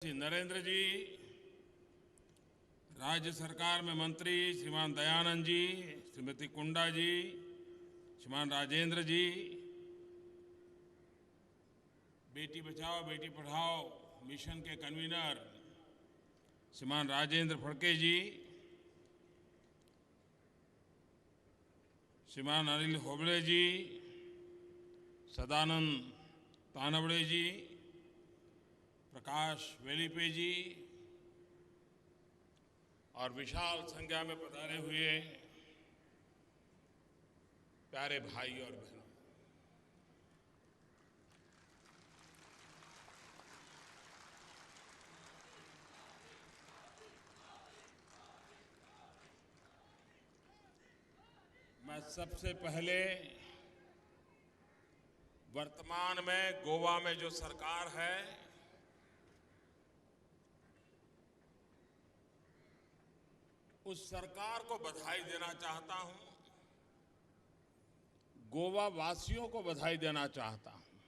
श्री नरेंद्र जी, राज्य सरकार में मंत्री श्रीमान दयानंद जी, श्रीमती कुंडा जी, श्रीमान राजेंद्र जी, बेटी बचाओ बेटी पढ़ाओ मिशन के कन्वीनर श्रीमान राजेंद्र फड़के जी, श्रीमान अनिल होबले जी, सदानंद तानवड़े जी, प्रकाश वेलीपे जी और विशाल संख्या में पधारे हुए प्यारे भाई और बहनों, मैं सबसे पहले वर्तमान में गोवा में जो सरकार है उस सरकार को बधाई देना चाहता हूं, गोवा वासियों को बधाई देना चाहता हूं,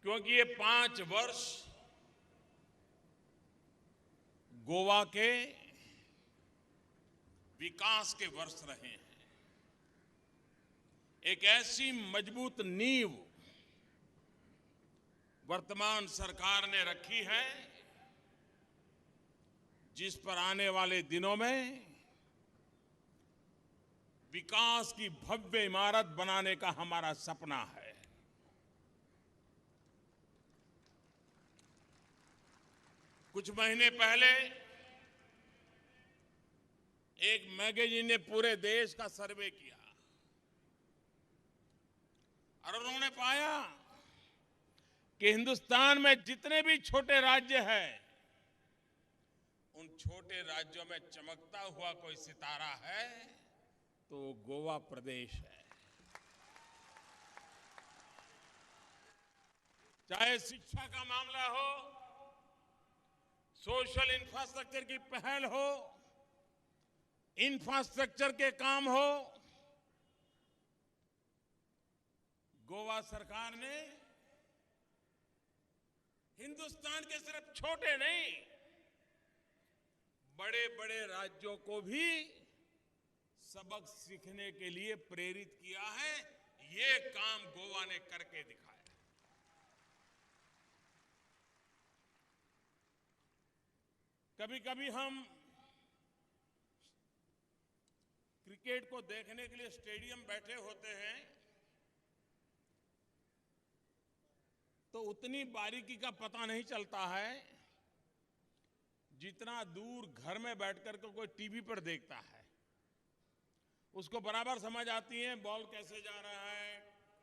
क्योंकि ये 5 वर्ष गोवा के विकास के वर्ष रहे हैं। एक ऐसी मजबूत नींव वर्तमान सरकार ने रखी है जिस पर आने वाले दिनों में विकास की भव्य इमारत बनाने का हमारा सपना है। कुछ महीने पहले एक मैगजीन ने पूरे देश का सर्वे किया और उन्होंने पाया कि हिंदुस्तान में जितने भी छोटे राज्य हैं उन छोटे राज्यों में चमकता हुआ कोई सितारा है तो गोवा प्रदेश है। चाहे शिक्षा का मामला हो, सोशल इंफ्रास्ट्रक्चर की पहल हो, इंफ्रास्ट्रक्चर के काम हो, गोवा सरकार ने हिंदुस्तान के सिर्फ छोटे नहीं बड़े बड़े राज्यों को भी सबक सीखने के लिए प्रेरित किया है। ये काम गोवा ने करके दिखाया। कभी कभी हम क्रिकेट को देखने के लिए स्टेडियम बैठे होते हैं तो उतनी बारीकी का पता नहीं चलता है जितना दूर घर में बैठकर के कोई टीवी पर देखता है। उसको बराबर समझ आती है बॉल कैसे जा रहा है,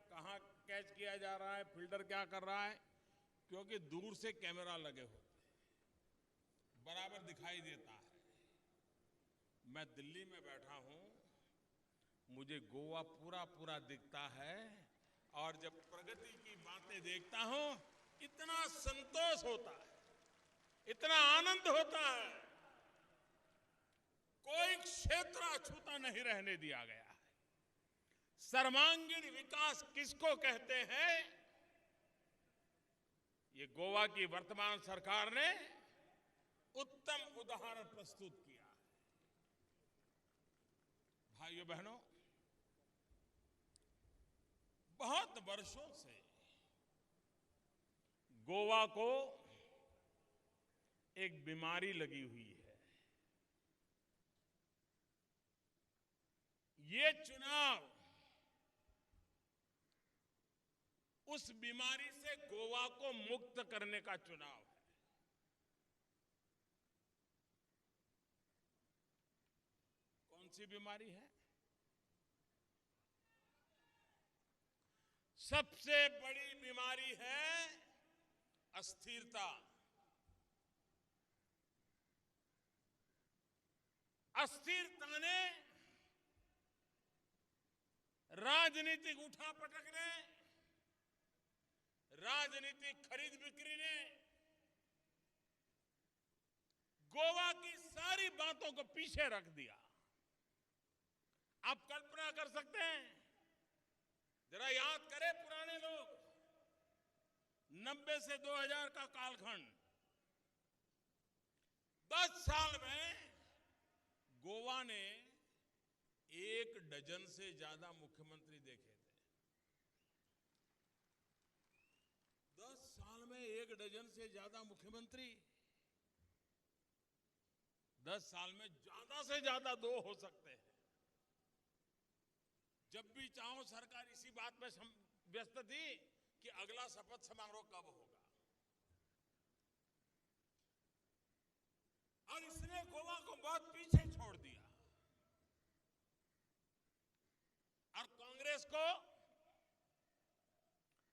कहां कैच किया जा रहा है, फील्डर क्या कर रहा है, क्योंकि दूर से कैमरा लगे होते हैं, बराबर दिखाई देता है। मैं दिल्ली में बैठा हूं, मुझे गोवा पूरा पूरा दिखता है और जब प्रगति की बातें देखता हूं इतना संतोष होता है, इतना आनंद होता है। कोई क्षेत्र अछूता नहीं रहने दिया गया है। सर्वांगीण विकास किसको कहते हैं, ये गोवा की वर्तमान सरकार ने उत्तम उदाहरण प्रस्तुत किया है। भाइयों बहनों, बहुत वर्षों से गोवा को एक बीमारी लगी हुई है। ये चुनाव उस बीमारी से गोवा को मुक्त करने का चुनाव है। कौन सी बीमारी है? सबसे बड़ी बीमारी है अस्थिरता। अस्थिरता ने राजनीतिक उठापटक ने, राजनीतिक खरीद बिक्री ने गोवा की सारी बातों को पीछे रख दिया। आप कल्पना कर सकते हैं, जरा याद करें पुराने लोग 90 से 2000 का कालखंड, 10 साल में गोवा ने 1 डजन से ज्यादा मुख्यमंत्री देखे थे। 10 साल में 1 डजन से ज्यादा मुख्यमंत्री, 10 साल में ज्यादा से ज्यादा 2 हो सकते हैं। जब भी चाहो सरकार इसी बात में व्यस्त थी कि अगला शपथ समारोह कब होगा, और इसने गोवा को बहुत पीछे छोड़ दिया। और कांग्रेस को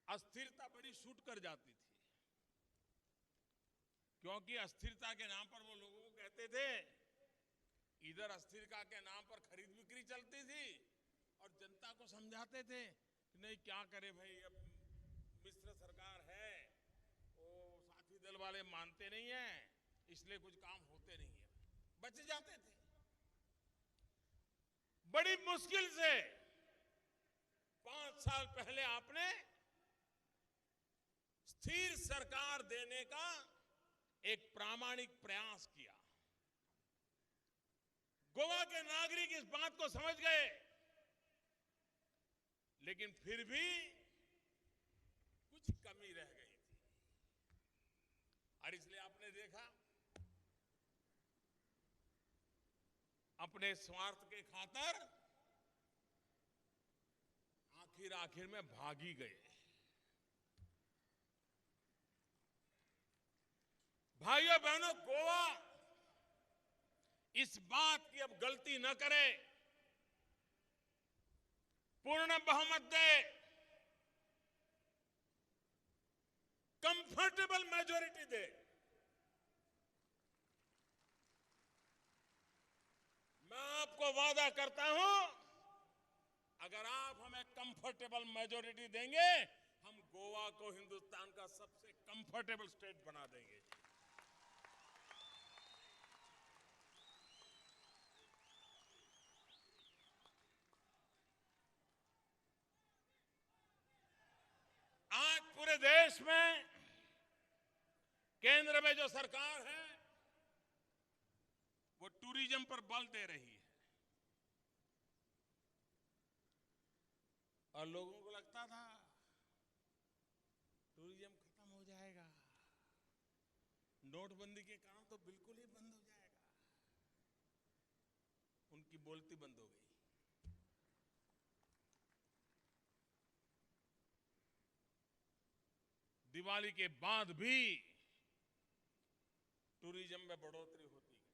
अस्थिरता बड़ी सूट कर जाती थी, क्योंकि अस्थिरता के नाम पर वो लोगों को कहते थे, इधर अस्थिरता के नाम पर खरीद बिक्री चलती थी और जनता को समझाते थे कि नहीं क्या करे भाई, अब मिश्र सरकार है, वो साथी दल वाले मानते नहीं है, इसलिए कुछ काम होते नहीं है, बच जाते थे। बड़ी मुश्किल से 5 साल पहले आपने स्थिर सरकार देने का एक प्रामाणिक प्रयास किया। गोवा के नागरिक इस बात को समझ गए, लेकिन फिर भी कुछ कमी रह गई थी, और इसलिए आपने देखा अपने स्वार्थ के खातिर आखिर में भागी गए। भाइयों बहनों, गोवा इस बात की अब गलती न करे, पूर्ण बहुमत दे, कंफर्टेबल मेजॉरिटी दे। मैं आपको वादा करता हूं, अगर आप हमें कंफर्टेबल मेजॉरिटी देंगे, हम गोवा को हिंदुस्तान का सबसे कंफर्टेबल स्टेट बना देंगे। आज पूरे देश में केंद्र में जो सरकार है वो टूरिज्म पर बल दे रही है, और लोगों को लगता था टूरिज्म खत्म हो जाएगा, नोटबंदी के कारण तो बिल्कुल ही बंद हो जाएगा। उनकी बोलती बंद हो गई। दिवाली के बाद भी टूरिज्म में बढ़ोतरी होती गई।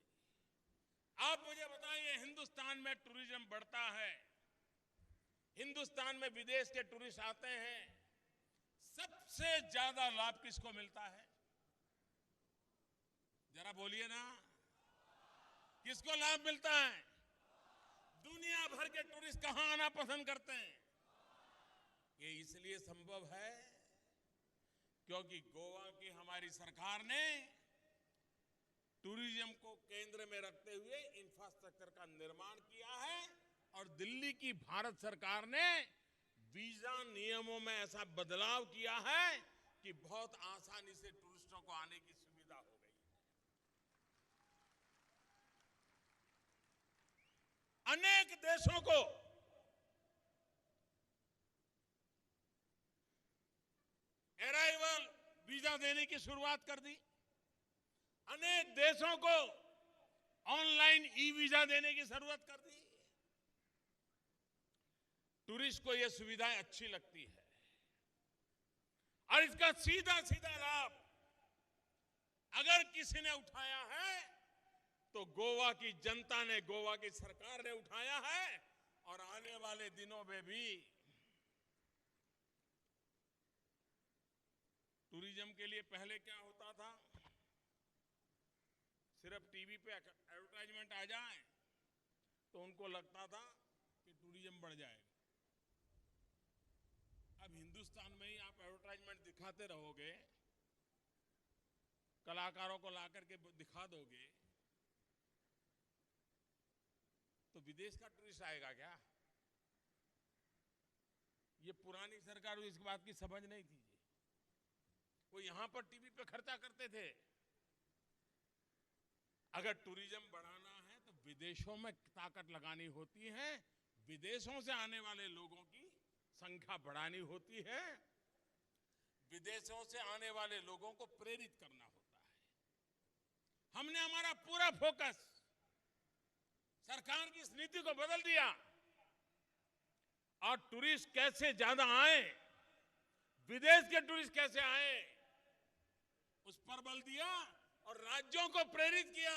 आप मुझे बताइए, हिंदुस्तान में टूरिज्म बढ़ता है, हिंदुस्तान में विदेश के टूरिस्ट आते हैं, सबसे ज्यादा लाभ किसको मिलता है? जरा बोलिए ना, किसको लाभ मिलता है? दुनिया भर के टूरिस्ट कहां आना पसंद करते हैं? ये इसलिए संभव है क्योंकि गोवा की हमारी सरकार ने टूरिज्म को केंद्र में रखते हुए इंफ्रास्ट्रक्चर का निर्माण किया है, और दिल्ली की भारत सरकार ने वीजा नियमों में ऐसा बदलाव किया है कि बहुत आसानी से टूरिस्टों को आने की सुविधा हो गई है। अनेक देशों को अराइवल वीजा देने की शुरुआत कर दी, अनेक देशों को ऑनलाइन ई वीजा देने की जरूरत कर दी। टूरिस्ट को यह सुविधाएं अच्छी लगती है, और इसका सीधा सीधा लाभ अगर किसी ने उठाया है तो गोवा की जनता ने, गोवा की सरकार ने उठाया है, और आने वाले दिनों में भी। टूरिज्म के लिए पहले क्या होता था, सिर्फ टीवी पे एडवर्टाइजमेंट आ जाए तो उनको लगता था कि टूरिज्म बढ़ जाएगा। अब हिंदुस्तान में ही आप एडवर्टाइजमेंट दिखाते रहोगे, कलाकारों को लाकर के दिखा दोगे, तो विदेश का टूरिस्ट आएगा क्या? ये पुरानी सरकार को इस बात की समझ नहीं थी। वो यहां पर टीवी पे खर्चा करते थे। अगर टूरिज्म बढ़ाना है तो विदेशों में ताकत लगानी होती है, विदेशों से आने वाले लोगों की संख्या बढ़ानी होती है, विदेशों से आने वाले लोगों को प्रेरित करना होता है। हमने हमारा पूरा फोकस सरकार की इस नीति को बदल दिया और टूरिस्ट कैसे ज्यादा आए, विदेश के टूरिस्ट कैसे आए, उस पर बल दिया और राज्यों को प्रेरित किया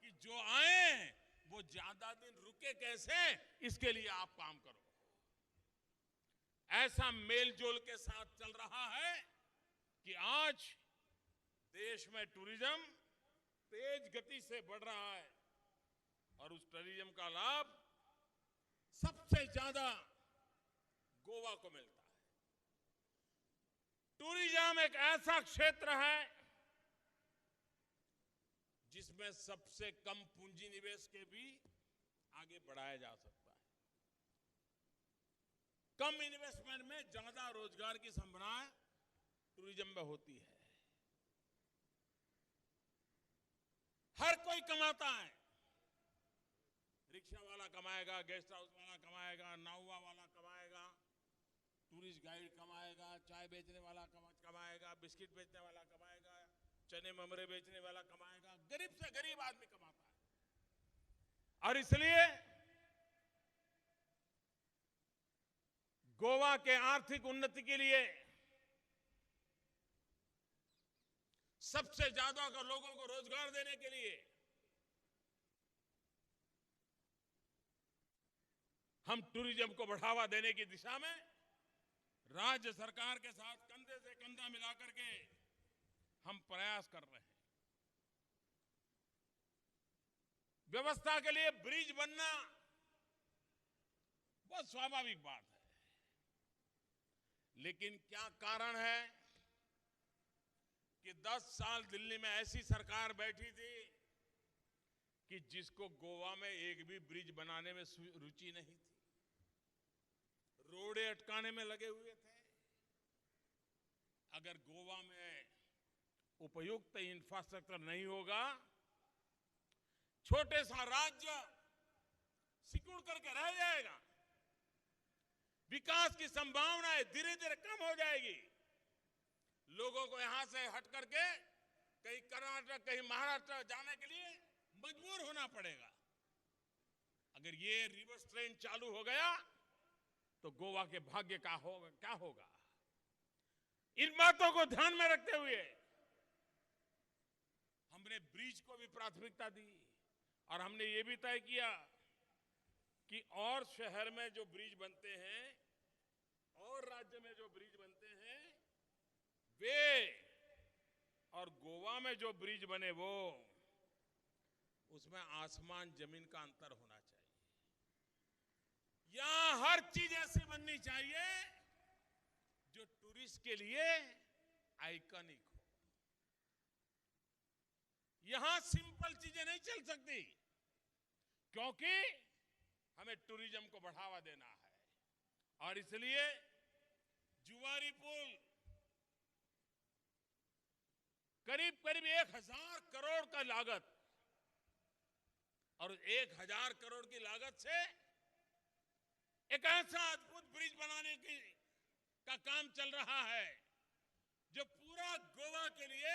कि जो आए वो ज्यादा दिन रुके कैसे, इसके लिए आप काम करो। ऐसा मेलजोल के साथ चल रहा है कि आज देश में टूरिज्म तेज गति से बढ़ रहा है और उस टूरिज्म का लाभ सबसे ज्यादा गोवा को मिलता है। टूरिज्म एक ऐसा क्षेत्र है जिसमें सबसे कम पूंजी निवेश के भी आगे बढ़ाया जा सकता है। कम इन्वेस्टमेंट में ज्यादा रोजगार की संभावना टूरिज्म में होती है। हर कोई कमाता है, रिक्शा वाला कमाएगा, गेस्ट हाउस वाला कमाएगा, नाउवा वाला कमाएगा, टूरिस्ट गाइड कमाएगा, चाय बेचने वाला कमाएगा, बिस्किट बेचने वाला कमाएगा, चने ममरे बेचने वाला कमाएगा, गरीब से गरीब आदमी कमाता है। और इसलिए गोवा के आर्थिक उन्नति के लिए सबसे ज्यादा लोगों को रोजगार देने के लिए हम टूरिज्म को बढ़ावा देने की दिशा में राज्य सरकार के साथ कंधे से कंधा मिलाकर के हम प्रयास कर रहे हैं। व्यवस्था के लिए ब्रिज बनना बहुत स्वाभाविक बात है, लेकिन क्या कारण है कि 10 साल दिल्ली में ऐसी सरकार बैठी थी कि जिसको गोवा में एक भी ब्रिज बनाने में रुचि नहीं थी, रोड़े अटकाने में लगे हुए थे। अगर गोवा में उपयुक्त इंफ्रास्ट्रक्चर नहीं होगा, छोटे सा राज्य सिकुड़ करके रह जाएगा, विकास की संभावनाएं धीरे धीरे कम हो जाएगी। लोगों को यहां से हट करके कहीं कर्नाटक, कहीं महाराष्ट्र जाने के लिए मजबूर होना पड़ेगा। अगर ये रिवर्स ट्रेंड चालू हो गया तो गोवा के भाग्य का क्या होगा। इन बातों को ध्यान में रखते हुए हमने ब्रिज को भी प्राथमिकता दी और हमने ये भी तय किया कि और शहर में जो ब्रिज बनते हैं और राज्य में जो ब्रिज बनते हैं वे, और गोवा में जो ब्रिज बने वो, उसमें आसमान जमीन का अंतर होना चाहिए। यहां हर चीज ऐसी बननी चाहिए जो टूरिस्ट के लिए आइकॉनिक हो। यहां सिंपल चीजें नहीं चल सकती, क्योंकि हमें टूरिज्म को बढ़ावा देना है। और इसलिए जुवारी पुल करीब करीब 1000 करोड़ का लागत, और 1000 करोड़ की लागत से एक ऐसा अद्भुत ब्रिज बनाने का काम चल रहा है जो पूरा गोवा के लिए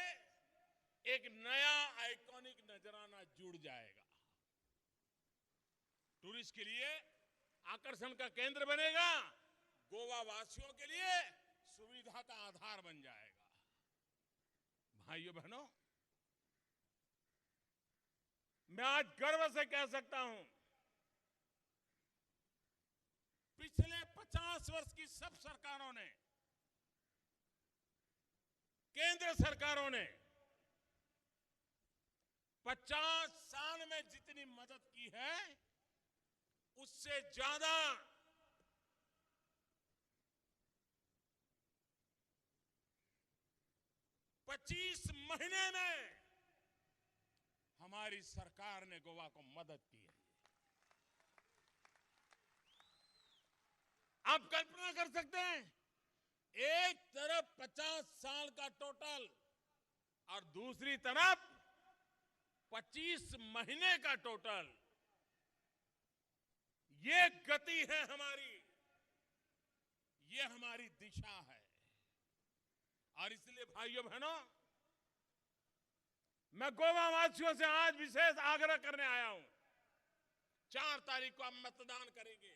एक नया आइकॉनिक नजराना जुड़ जाएगा। टूरिस्ट के लिए आकर्षण का केंद्र बनेगा, गोवा वासियों के लिए सुविधा का आधार बन जाएगा। भाइयों बहनों, मैं आज गर्व से कह सकता हूं, पिछले 50 वर्ष की सब सरकारों ने, केंद्र सरकारों ने 50 साल में जितनी मदद की है उससे ज्यादा 25 महीने में हमारी सरकार ने गोवा को मदद की है। आप कल्पना कर सकते हैं, एक तरफ 50 साल का टोटल और दूसरी तरफ 25 महीने का टोटल। ये गति है हमारी, ये हमारी दिशा है। और इसलिए भाइयों बहनों, मैं गोवा वासियों से आज विशेष आग्रह करने आया हूं। 4 तारीख को हम मतदान करेंगे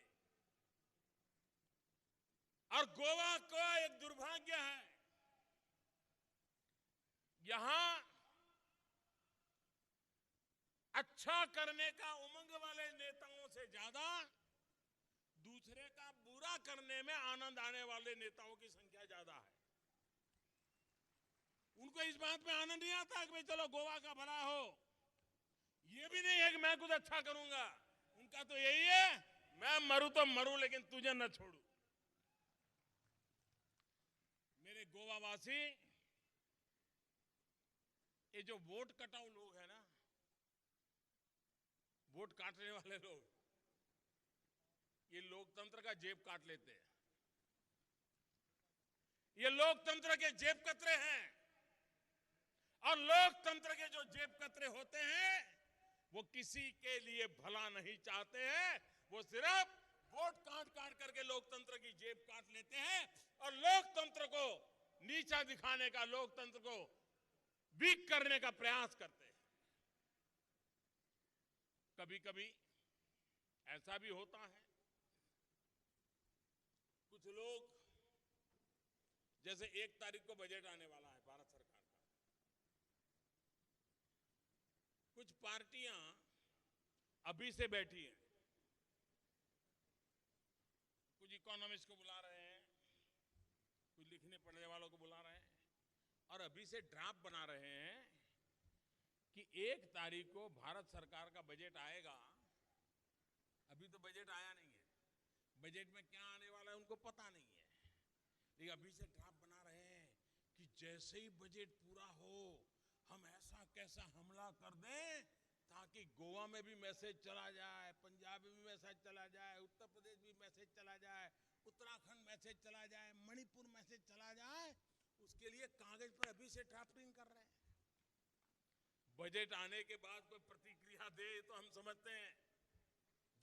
और गोवा का एक दुर्भाग्य है, यहां अच्छा करने का उमंग वाले नेताओं से ज्यादा दूसरे का बुरा करने में आनंद आने वाले नेताओं की संख्या ज्यादा है। उनको इस बात में आनंद नहीं आता कि भाई चलो गोवा का भला हो, ये भी नहीं है कि मैं कुछ अच्छा करूंगा। उनका तो यही है, मैं मरूं तो मरूं लेकिन तुझे न छोड़ू। मेरे गोवा वासी, ये जो वोट कटाऊ लोग हैं ना, वोट काटने वाले लोग, ये लोकतंत्र का जेब काट लेते हैं। ये लोकतंत्र के जेब कतरे हैं और लोकतंत्र के जो जेब कतरे होते हैं वो किसी के लिए भला नहीं चाहते हैं। वो सिर्फ वोट काट काट करके लोकतंत्र की जेब काट लेते हैं और लोकतंत्र को नीचा दिखाने का, लोकतंत्र को वीक करने का प्रयास करते हैं। कभी कभी ऐसा भी होता है, कुछ लोग, जैसे 1 तारीख को बजट आने वाला है भारत सरकार का, कुछ पार्टियां अभी से बैठी हैं, कुछ इकोनॉमिस्ट को बुला रहे हैं, कुछ लिखने पढ़ने वालों को बुला रहे हैं और अभी से ड्राफ्ट बना रहे हैं कि 1 तारीख को भारत सरकार का बजट आएगा। अभी तो बजट आया नहीं है, बजट में क्या आने वाला है उनको पता नहीं है, लेकिन अभी से ड्राफ्ट बना रहे हैं कि जैसे ही बजट पूरा हो हम ऐसा कैसा हमला कर दें ताकि गोवा में भी मैसेज चला जाए, पंजाब में भी मैसेज चला जाए, उत्तर प्रदेश भी मैसेज चला जाए, उत्तराखंड मैसेज चला जाए, मणिपुर मैसेज चला जाए। उसके लिए कागज पर अभी से ड्राफ्टिंग कर रहे हैं। बजट आने के बाद कोई प्रतिक्रिया दे तो हम समझते हैं,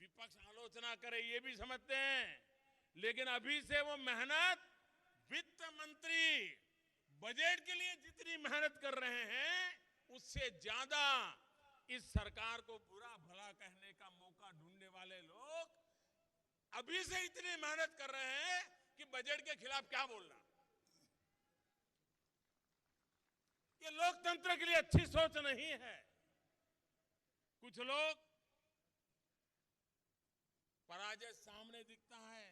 विपक्ष आलोचना करे ये भी समझते हैं, लेकिन अभी से वो मेहनत, वित्त मंत्री बजट के लिए जितनी मेहनत कर रहे हैं उससे ज्यादा इस सरकार को बुरा भला कहने का मौका ढूंढने वाले लोग अभी से इतनी मेहनत कर रहे हैं कि बजट के खिलाफ क्या बोलना। ये लोकतंत्र के लिए अच्छी सोच नहीं है। कुछ लोग, पराजय सामने दिखता है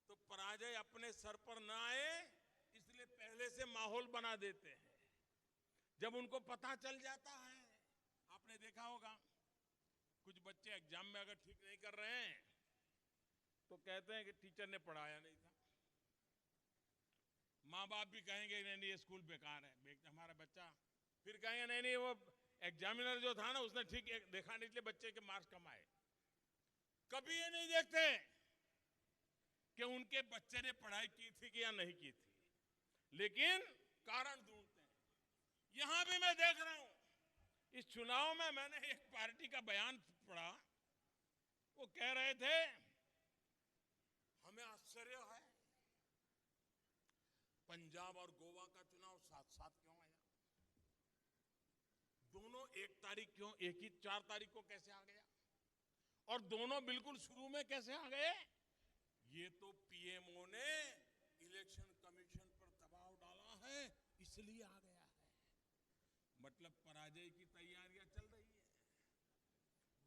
तो पराजय अपने सर पर ना आए इसलिए पहले से माहौल बना देते हैं। जब उनको पता चल जाता है, आपने देखा होगा कुछ बच्चे एग्जाम में अगर ठीक नहीं कर रहे हैं तो कहते हैं कि टीचर ने पढ़ाया नहीं था। माँ बाप भी कहेंगे नहीं नहीं ये स्कूल बेकार है, हमारा बच्चा, फिर कहेंगे नहीं नहीं वो एग्जामिनर जो था ना उसने ठीक देखा नहीं इसलिए बच्चे के मार्क्स कम आए। कभी ये नहीं देखते कि उनके बच्चे ने पढ़ाई की थी कि या नहीं की थी, लेकिन कारण ढूंढते हैं। यहां भी मैं देख रहा हूं, इस चुनाव में मैंने एक पार्टी का बयान पढ़ा, वो कह रहे थे हमें आश्चर्य है पंजाब और गोवा का चुनाव साथ साथ क्यों आया, दोनों 1 तारीख क्यों, एक ही 4 तारीख को कैसे आ गया और दोनों बिल्कुल शुरू में कैसे आ गए। ये तो पीएमओ ने इलेक्शन कमीशन पर दबाव डाला है इसलिए आ गया है। मतलब पराजय की तैयारियां चल रही है,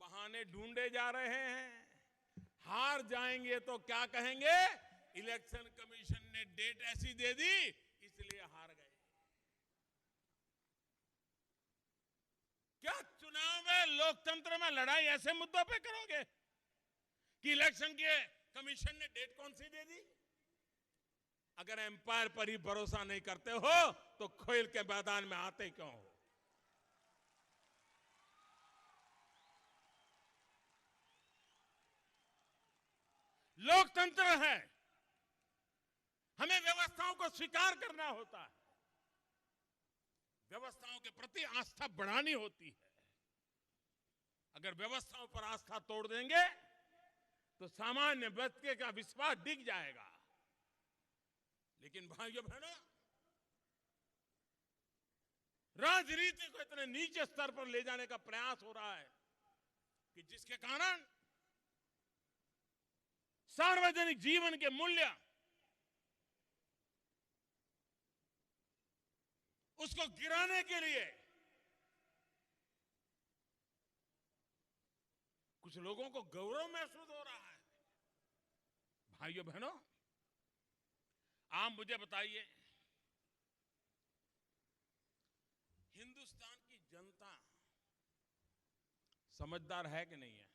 बहाने ढूंढे जा रहे हैं। हार जाएंगे तो क्या कहेंगे, इलेक्शन कमीशन ने डेट ऐसी दे दी इसलिए हार गए। क्या चुनाव में, लोकतंत्र में लड़ाई ऐसे मुद्दों पे करोगे कि इलेक्शन के कमीशन ने डेट कौन सी दे दी? अगर एम्पायर पर ही भरोसा नहीं करते हो तो खेल के मैदान में आते क्यों हो? लोकतंत्र है, हमें व्यवस्थाओं को स्वीकार करना होता है, व्यवस्थाओं के प्रति आस्था बढ़ानी होती है। अगर व्यवस्थाओं पर आस्था तोड़ देंगे तो सामान्य व्यक्ति का विश्वास डिग जाएगा। लेकिन भाइयों बहनों, राजनीति को इतने नीचे स्तर पर ले जाने का प्रयास हो रहा है कि जिसके कारण सार्वजनिक जीवन के मूल्य उसको गिराने के लिए कुछ लोगों को गौरव महसूस हो रहा है। भाइयों बहनों, आप मुझे बताइए, हिंदुस्तान की जनता समझदार है कि नहीं है?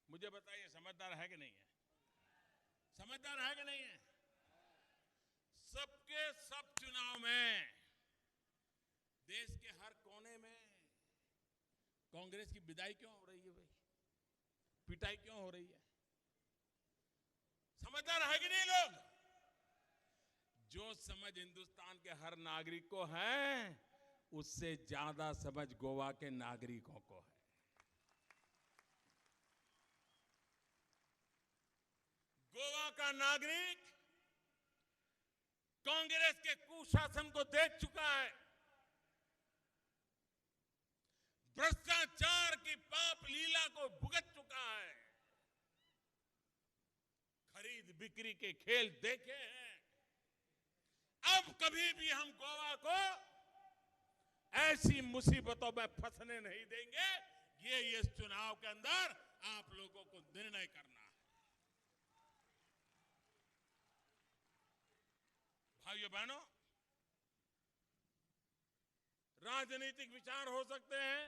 मुझे बताइए, समझदार है कि नहीं है? समझदार है कि नहीं है? सबके सब चुनाव में देश के हर कोने में कांग्रेस की विदाई क्यों हो रही है भाई? पिटाई क्यों हो रही है? समझदार है कि नहीं लोग? जो समझ हिंदुस्तान के हर नागरिक को है, उससे ज्यादा समझ गोवा के नागरिकों को है। गोवा का नागरिक कांग्रेस के कुशासन को देख चुका है, भ्रष्टाचार की पाप लीला को भुगत चुका है, खरीद बिक्री के खेल देखे हैं। अब कभी भी हम गोवा को ऐसी मुसीबतों में फंसने नहीं देंगे। ये इस चुनाव के अंदर आप लोगों को निर्णय करना है। भाइयों बहनों, राजनीतिक विचार हो सकते हैं,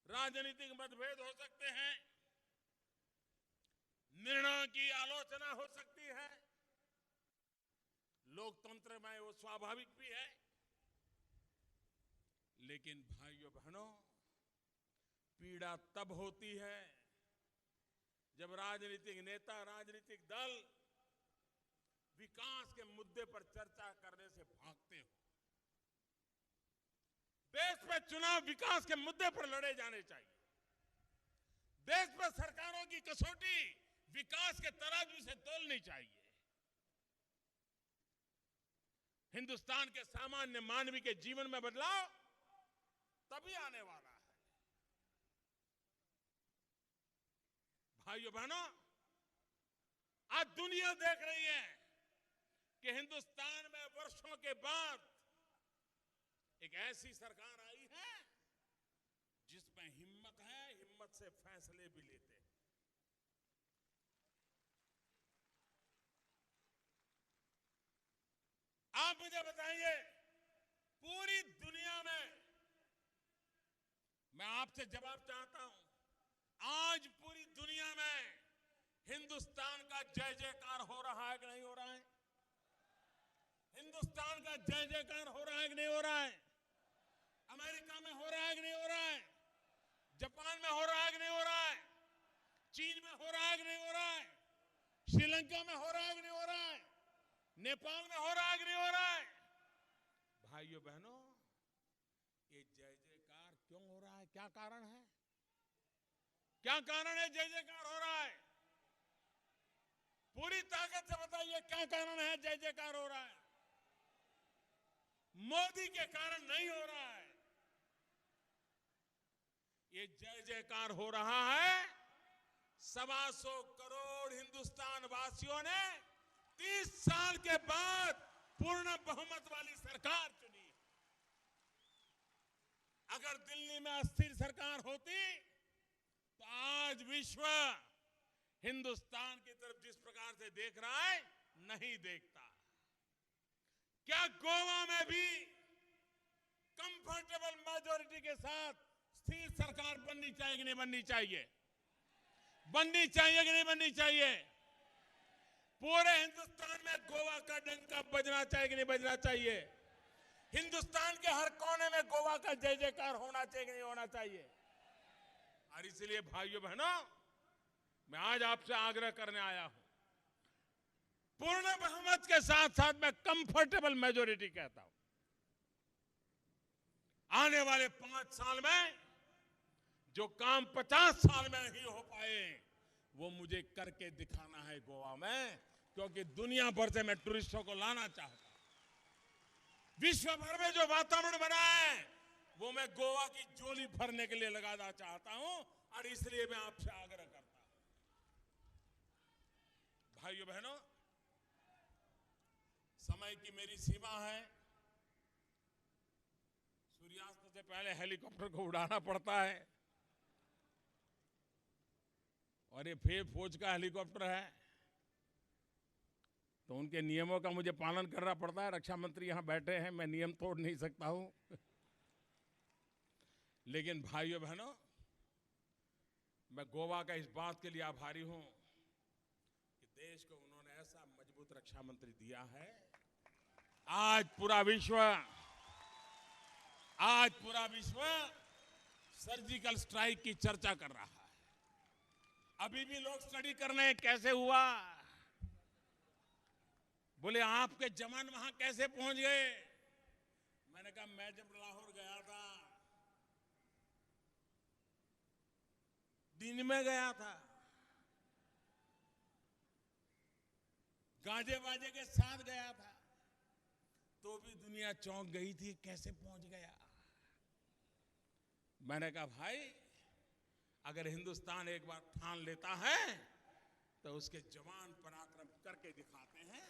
राजनीतिक मतभेद हो सकते हैं, निर्णयों की आलोचना हो सकती है, लोकतंत्र में वो स्वाभाविक भी है। लेकिन भाइयों बहनों, पीड़ा तब होती है जब राजनीतिक नेता, राजनीतिक दल विकास के मुद्दे पर चर्चा करने से भागते हो। देश में चुनाव विकास के मुद्दे पर लड़े जाने चाहिए। देश में सरकारों की कसौटी विकास के तराजू से तोलनी चाहिए। हिंदुस्तान के सामान्य मानवी के जीवन में बदलाव तभी आने वाला है। भाइयों बहनों, आज दुनिया देख रही है कि हिंदुस्तान में वर्षों के बाद एक ऐसी सरकार आई है जिसमें हिम्मत है, हिम्मत से फैसले भी लेते हैं। आप मुझे बताइए, पूरी दुनिया में, मैं आपसे जवाब चाहता हूं, आज पूरी दुनिया में हिंदुस्तान का जय जयकार हो रहा है कि नहीं हो रहा है? हिंदुस्तान का जय जयकार हो रहा है कि नहीं हो रहा है? अमेरिका में हो रहा है कि नहीं हो रहा है? जापान में हो रहा है कि नहीं हो रहा है? चीन में हो रहा है कि नहीं हो रहा है? श्रीलंका में हो रहा है कि नहीं हो रहा है? नेपाल में हो रहा है कि नहीं हो रहा है? भाइयों बहनों, ये जय जयकार क्यों हो रहा है? क्या कारण है? क्या कारण है जय जयकार हो रहा है? पूरी ताकत से बताइए, क्या कारण है जय जयकार हो रहा है? मोदी के कारण नहीं हो रहा है। ये जय जयकार हो रहा है 125 करोड़ हिंदुस्तान वासियों ने 30 साल के बाद पूर्ण बहुमत वाली सरकार चुनी। अगर दिल्ली में अस्थिर सरकार होती तो आज विश्व हिंदुस्तान की तरफ जिस प्रकार से देख रहा है, नहीं देखता। क्या गोवा में भी कंफर्टेबल मेजॉरिटी के साथ स्थिर सरकार बननी चाहिए कि नहीं बननी चाहिए? बननी चाहिए कि नहीं बननी चाहिए? पूरे हिंदुस्तान में गोवा का डंका बजना चाहिए कि नहीं बजना चाहिए? हिंदुस्तान के हर कोने में गोवा का जय जयकार होना चाहिए कि नहीं होना चाहिए? और इसलिए भाइयों बहनों, मैं आज आपसे आग्रह करने आया हूं, पूर्ण बहुमत के साथ साथ मैं कंफर्टेबल मेजोरिटी कहता हूं। आने वाले 5 साल में जो काम 50 साल में नहीं हो पाए वो मुझे करके दिखाना है गोवा में, क्योंकि दुनिया भर से मैं टूरिस्टों को लाना चाहता हूं। विश्व भर में जो वातावरण बना है वो मैं गोवा की झोली भरने के लिए लगाना चाहता हूं, और इसलिए मैं आपसे आग्रह करता हूं। भाइयों बहनों, समय की मेरी सीमा है। सूर्यास्त से पहले हेलीकॉप्टर को उड़ाना पड़ता है, और ये फिर फौज का हेलीकॉप्टर है तो उनके नियमों का मुझे पालन करना पड़ता है। रक्षा मंत्री यहां बैठे हैं, मैं नियम तोड़ नहीं सकता हूं। लेकिन भाइयों बहनों, मैं गोवा का इस बात के लिए आभारी हूं कि देश को उन्होंने ऐसा मजबूत रक्षा मंत्री दिया है। आज पूरा विश्व सर्जिकल स्ट्राइक की चर्चा कर रहा है। अभी भी लोग स्टडी कर रहे हैं कैसे हुआ। बोले आपके जवान वहां कैसे पहुंच गए। मैंने कहा मैं जब लाहौर गया था, दिन में गया था, गाजे बाजे के साथ गया था, तो भी दुनिया चौंक गई थी कैसे पहुंच गया। मैंने कहा भाई, अगर हिंदुस्तान एक बार ठान लेता है तो उसके जवान पराक्रम करके दिखाते हैं,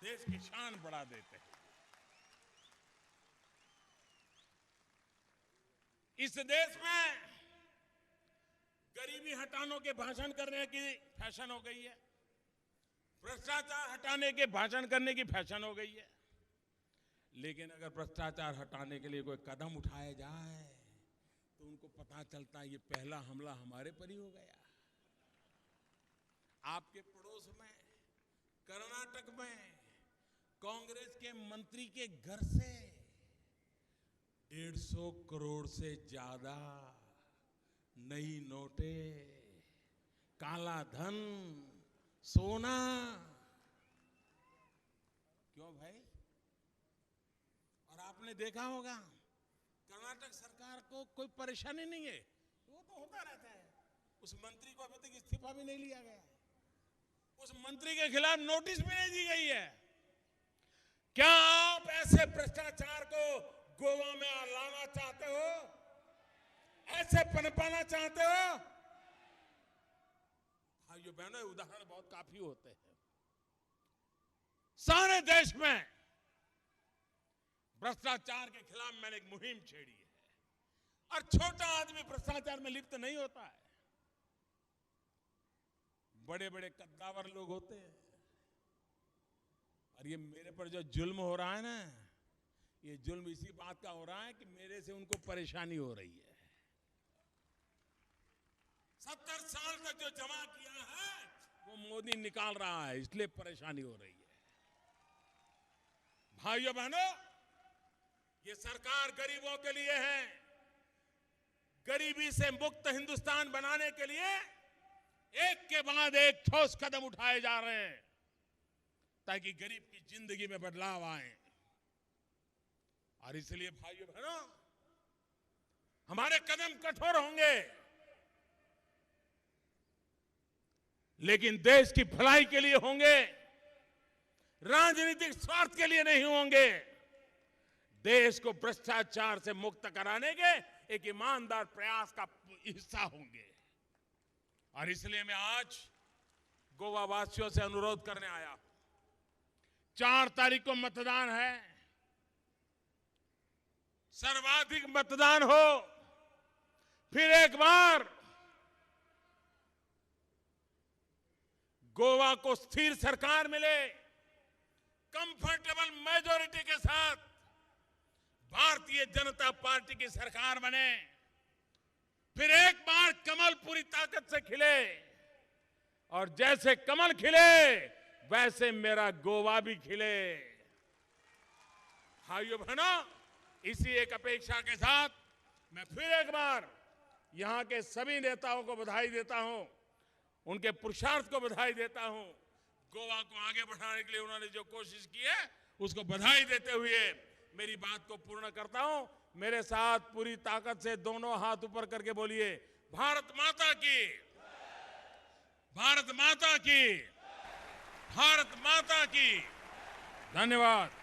देश की शान बढ़ा देते हैं। इस देश में गरीबी हटाने के भाषण करने की फैशन हो गई है, भ्रष्टाचार हटाने के भाषण करने की फैशन हो गई है। लेकिन अगर भ्रष्टाचार हटाने के लिए कोई कदम उठाया जाए तो उनको पता चलता है ये पहला हमला हमारे पर ही हो गया। आपके पड़ोस में कर्नाटक में कांग्रेस के मंत्री के घर से 150 करोड़ से ज्यादा नई नोटें, काला धन, सोना। क्यों भाई? और आपने देखा होगा कर्नाटक सरकार को कोई परेशानी नहीं है, वो तो होता रहता है। उस मंत्री को अभी तक इस्तीफा भी नहीं लिया गया, उस मंत्री के खिलाफ नोटिस भी नहीं दी गई है। क्या आप ऐसे भ्रष्टाचार को गोवा में लाना चाहते हो? ऐसे पनपाना चाहते हो? भाइयों बहनों, उदाहरण बहुत काफी होते हैं। सारे देश में भ्रष्टाचार के खिलाफ मैंने एक मुहिम छेड़ी है, और छोटा आदमी भ्रष्टाचार में लिप्त नहीं होता है। बड़े बड़े कद्दावर लोग होते हैं, और ये मेरे पर जो जुल्म हो रहा है ना, ये जुल्म इसी बात का हो रहा है कि मेरे से उनको परेशानी हो रही है। 70 साल तक जो जमा किया है वो मोदी निकाल रहा है, इसलिए परेशानी हो रही है। भाइयों बहनों, ये सरकार गरीबों के लिए है। गरीबी से मुक्त हिंदुस्तान बनाने के लिए एक के बाद एक ठोस कदम उठाए जा रहे हैं, ताकि गरीब की जिंदगी में बदलाव आए। और इसलिए भाइयों बहनों, हमारे कदम कठोर होंगे, लेकिन देश की भलाई के लिए होंगे, राजनीतिक स्वार्थ के लिए नहीं होंगे। देश को भ्रष्टाचार से मुक्त कराने के एक ईमानदार प्रयास का हिस्सा होंगे। और इसलिए मैं आज गोवा वासियों से अनुरोध करने आया हूं। 4 तारीख को मतदान है, सर्वाधिक मतदान हो, फिर एक बार गोवा को स्थिर सरकार मिले, कंफर्टेबल मेजॉरिटी के साथ भारतीय जनता पार्टी की सरकार बने, फिर एक बार कमल पूरी ताकत से खिले, और जैसे कमल खिले वैसे मेरा गोवा भी खिले। भाइयों बहनों, इसी एक अपेक्षा के साथ मैं फिर एक बार यहां के सभी नेताओं को बधाई देता हूं, उनके पुरुषार्थ को बधाई देता हूं। गोवा को आगे बढ़ाने के लिए उन्होंने जो कोशिश की है उसको बधाई देते हुए मेरी बात को पूर्ण करता हूं। मेरे साथ पूरी ताकत से दोनों हाथ ऊपर करके बोलिए, भारत माता की, भारत माता की, भारत माता की। धन्यवाद।